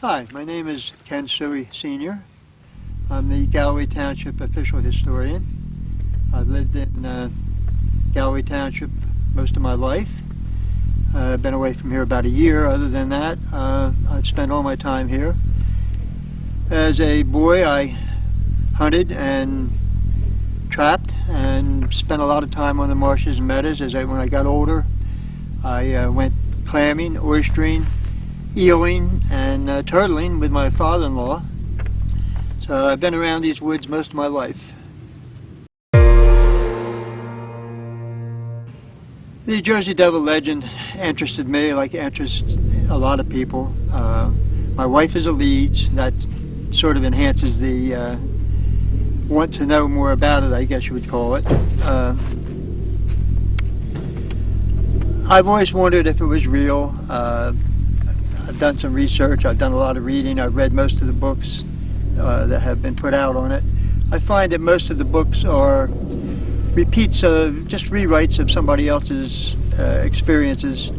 Hi, my name is Kenneth Sooy Sr. I'm the Galloway Township official historian. I've lived in Galloway Township most of my life. I've been away from here about a year. Other than that, I've spent all my time here. As a boy, I hunted and trapped and spent a lot of time on the marshes and meadows. When I got older, I went clamming, oystering, eeling, and turtling with my father-in-law. So I've been around these woods most of my life. The Jersey Devil legend interested me like it interests a lot of people. My wife is a Leeds. That sort of enhances the want to know more about it, I guess you would call it. I've always wondered if it was real. I've done some research, I've done a lot of reading, I've read most of the books that have been put out on it. I find that most of the books are repeats of, just rewrites of somebody else's experiences.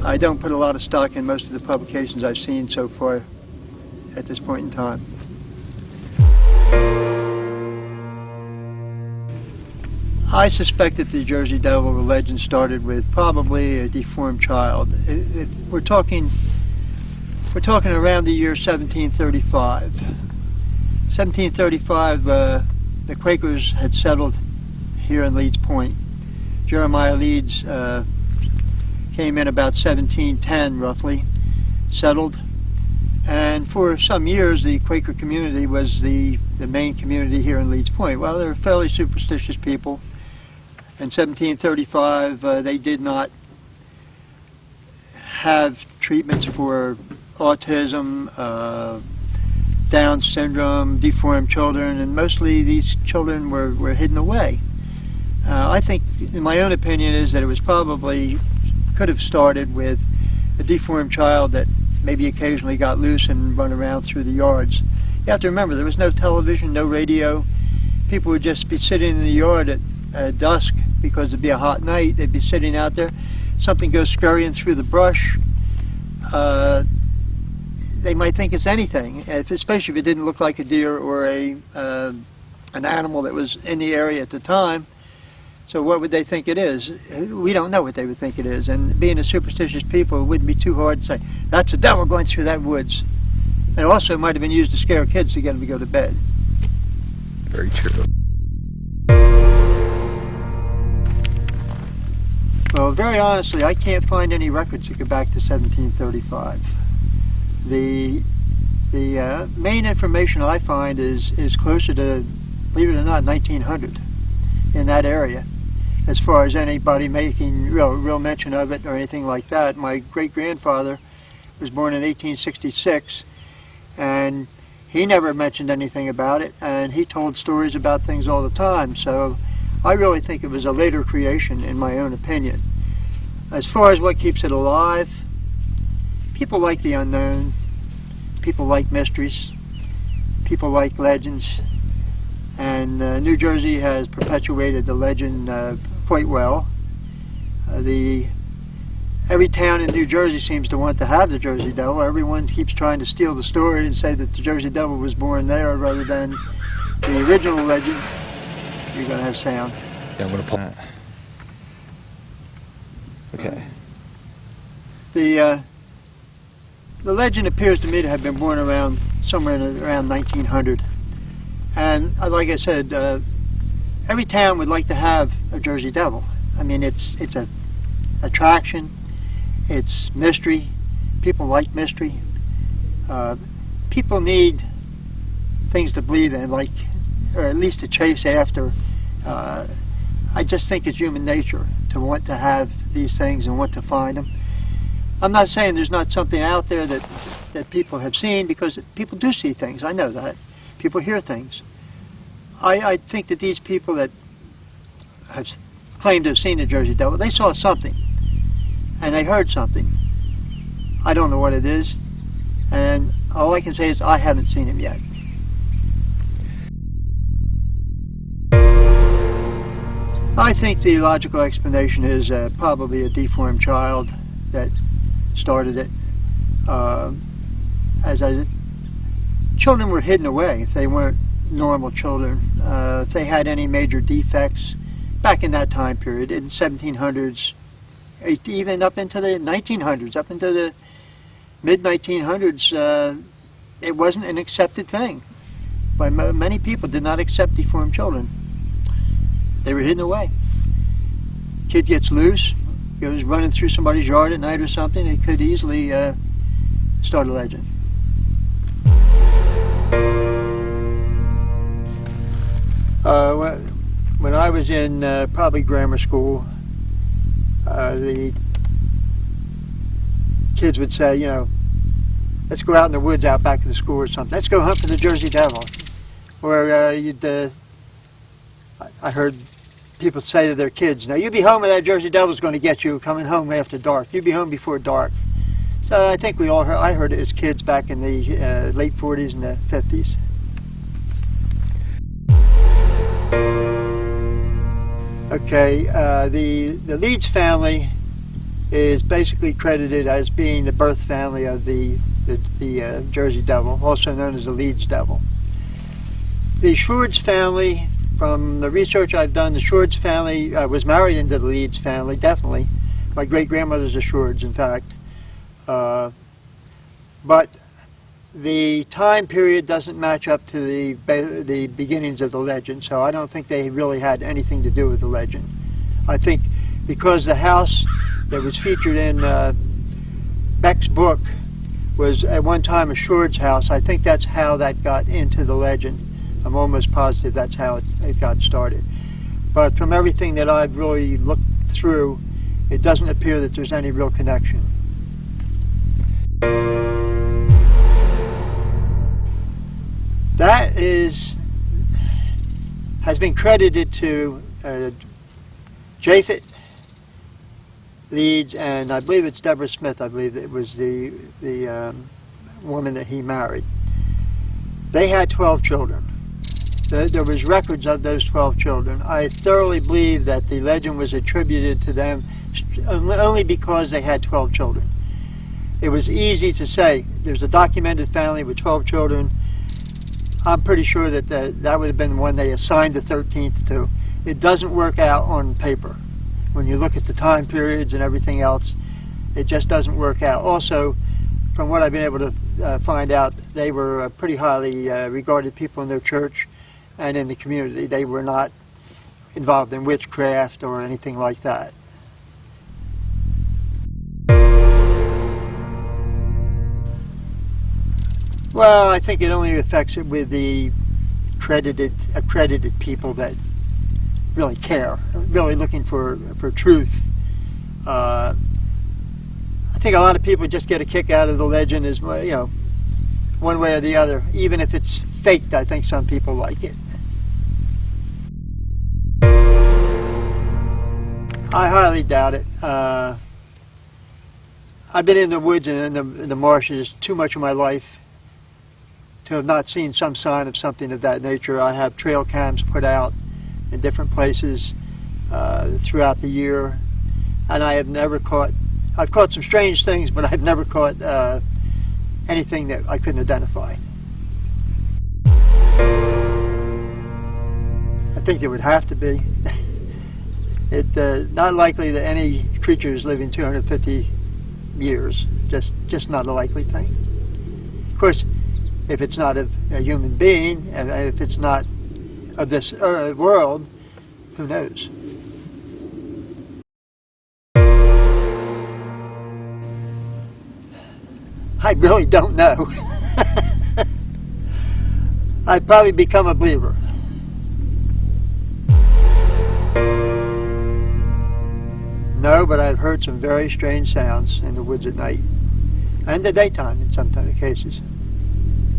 I don't put a lot of stock in most of the publications I've seen so far at this point in time. I suspect that the Jersey Devil legend started with probably a deformed child. We're talking around the year 1735. 1735, the Quakers had settled here in Leeds Point. Jeremiah Leeds came in about 1710, roughly, settled. And for some years, the Quaker community was the main community here in Leeds Point. Well, they were fairly superstitious people. In 1735, they did not have treatments for autism, Down syndrome, deformed children, and mostly these children were hidden away. I think, in my own opinion, is that it was probably, could have started with a deformed child that maybe occasionally got loose and run around through the yards. You have to remember, there was no television, no radio. People would just be sitting in the yard at dusk because it'd be a hot night. They'd be sitting out there. Something goes scurrying through the brush. They might think it's anything, especially if it didn't look like a deer or an animal that was in the area at the time. So what would they think it is? We don't know what they would think it is. And being a superstitious people, it wouldn't be too hard to say, that's a devil going through that woods. And also it might have been used to scare kids to get them to go to bed. Very true. Well, very honestly, I can't find any records that go back to 1735. The main information I find is closer to, believe it or not, 1900 in that area. As far as anybody making real mention of it or anything like that. My great-grandfather was born in 1866, and he never mentioned anything about it, and he told stories about things all the time. So I really think it was a later creation, in my own opinion. As far as what keeps it alive, people like the unknown, people like mysteries, people like legends, and New Jersey has perpetuated the legend quite well. Every town in New Jersey seems to want to have the Jersey Devil. Everyone keeps trying to steal the story and say that the Jersey Devil was born there rather than the original legend. You're going to have sound. Yeah, I'm going to pull that. Okay. The legend appears to me to have been born around somewhere around 1900. And like I said, every town would like to have a Jersey Devil. I mean, it's an attraction, it's mystery. People like mystery. People need things to believe in, like, or at least to chase after. I just think it's human nature to want to have these things and want to find them. I'm not saying there's not something out there that people have seen, because people do see things. I know that. People hear things. I think that these people that have claimed to have seen the Jersey Devil, they saw something and they heard something. I don't know what it is, and all I can say is I haven't seen him yet. I think the logical explanation is probably a deformed child that started it. children were hidden away if they weren't normal children. If they had any major defects, back in that time period, in 1700s, even up into the 1900s, up into the mid-1900s, it wasn't an accepted thing. Many people did not accept deformed children. They were hidden away. Kid gets loose, goes running through somebody's yard at night or something, it could easily start a legend. When I was in probably grammar school, the kids would say, you know, let's go out in the woods out back of the school or something. Let's go hunt for the Jersey Devil. Or I heard people say to their kids, now you be home or that Jersey Devil's going to get you coming home after dark. You be home before dark. So I think I heard it as kids back in the late 40s and the 50s. Okay, the Leeds family is basically credited as being the birth family of the Jersey Devil, also known as the Leeds Devil. The Shourds family, from the research I've done, the Shourds family was married into the Leeds family, definitely. My great-grandmother's a Shourds, in fact. But the time period doesn't match up to the beginnings of the legend, so I don't think they really had anything to do with the legend. I think because the house that was featured in Beck's book was at one time a Shourd's house, I think that's how that got into the legend. I'm almost positive that's how it got started. But from everything that I've really looked through, it doesn't appear that there's any real connection. That has been credited to Japhet, Leeds, and I believe it's Deborah Smith. I believe it was the woman that he married. They had 12 children. There was records of those 12 children. I thoroughly believe that the legend was attributed to them only because they had 12 children. It was easy to say, there's a documented family with 12 children. I'm pretty sure that that would have been the one they assigned the 13th to. It doesn't work out on paper. When you look at the time periods and everything else, it just doesn't work out. Also, from what I've been able to find out, they were pretty highly regarded people in their church and in the community. They were not involved in witchcraft or anything like that. Well, I think it only affects it with the accredited people that really care, really looking for truth. I think a lot of people just get a kick out of the legend, as you know, one way or the other. Even if it's faked, I think some people like it. I highly doubt it. I've been in the woods and in the marshes too much of my life to have not seen some sign of something of that nature. I have trail cams put out in different places throughout the year, and I have never caught, I've caught some strange things, but I've never caught anything that I couldn't identify. I think there would have to be. It's not likely that any creature is living 250 years. Just not a likely thing. Of course, if it's not of a human being, and if it's not of this world, who knows? I really don't know. I'd probably become a believer. No, but I've heard some very strange sounds in the woods at night, and the daytime in some cases.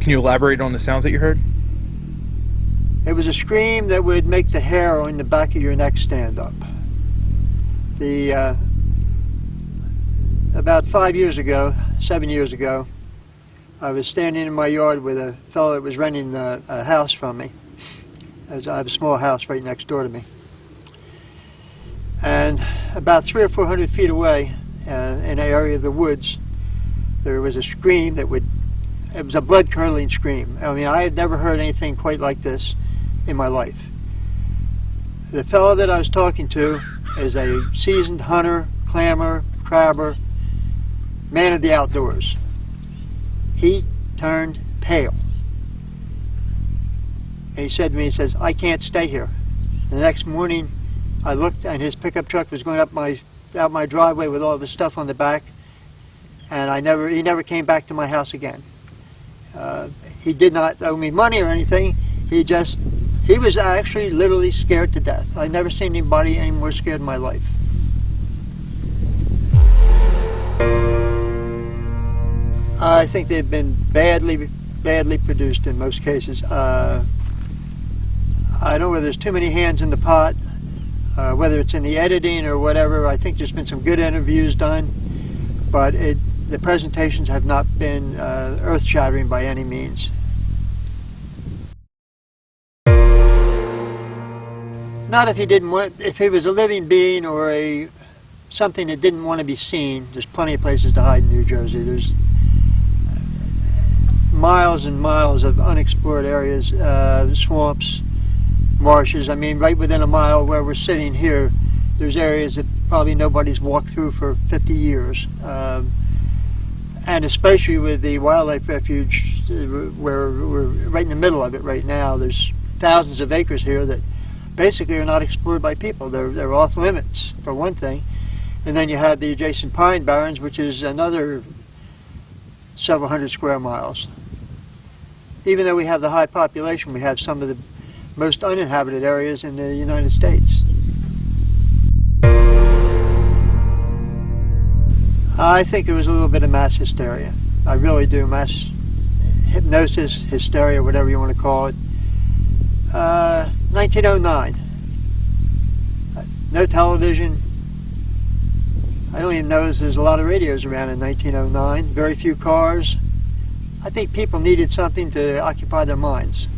Can you elaborate on the sounds that you heard? It was a scream that would make the hair on the back of your neck stand up. About 7 years ago, I was standing in my yard with a fellow that was renting a house from me. I have a small house right next door to me. And about 300 or 400 feet away, in an area of the woods, there was a scream that would It was a blood-curdling scream. I mean, I had never heard anything quite like this in my life. The fellow that I was talking to is a seasoned hunter, clammer, crabber, man of the outdoors. He turned pale. And he said to me, he says, "I can't stay here." And the next morning, I looked, and his pickup truck was going out my driveway with all of his stuff on the back, and he never came back to my house again. He did not owe me money or anything. He was actually literally scared to death. I've never seen anybody any more scared in my life. I think they've been badly produced in most cases. I don't know whether there's too many hands in the pot, whether it's in the editing or whatever. I think there's been some good interviews done, but the presentations have not been earth-shattering by any means. Not if he was a living being or something that didn't want to be seen. There's plenty of places to hide in New Jersey. There's miles and miles of unexplored areas, swamps, marshes. I mean, right within a mile where we're sitting here, there's areas that probably nobody's walked through for 50 years. And especially with the wildlife refuge, where we're right in the middle of it right now, there's thousands of acres here that basically are not explored by people. They're off limits, for one thing. And then you have the adjacent Pine Barrens, which is another several hundred square miles. Even though we have the high population, we have some of the most uninhabited areas in the United States. I think there was a little bit of mass hysteria. I really do. Mass hypnosis, hysteria, whatever you want to call it. 1909. No television. I don't even know if there's a lot of radios around in 1909. Very few cars. I think people needed something to occupy their minds.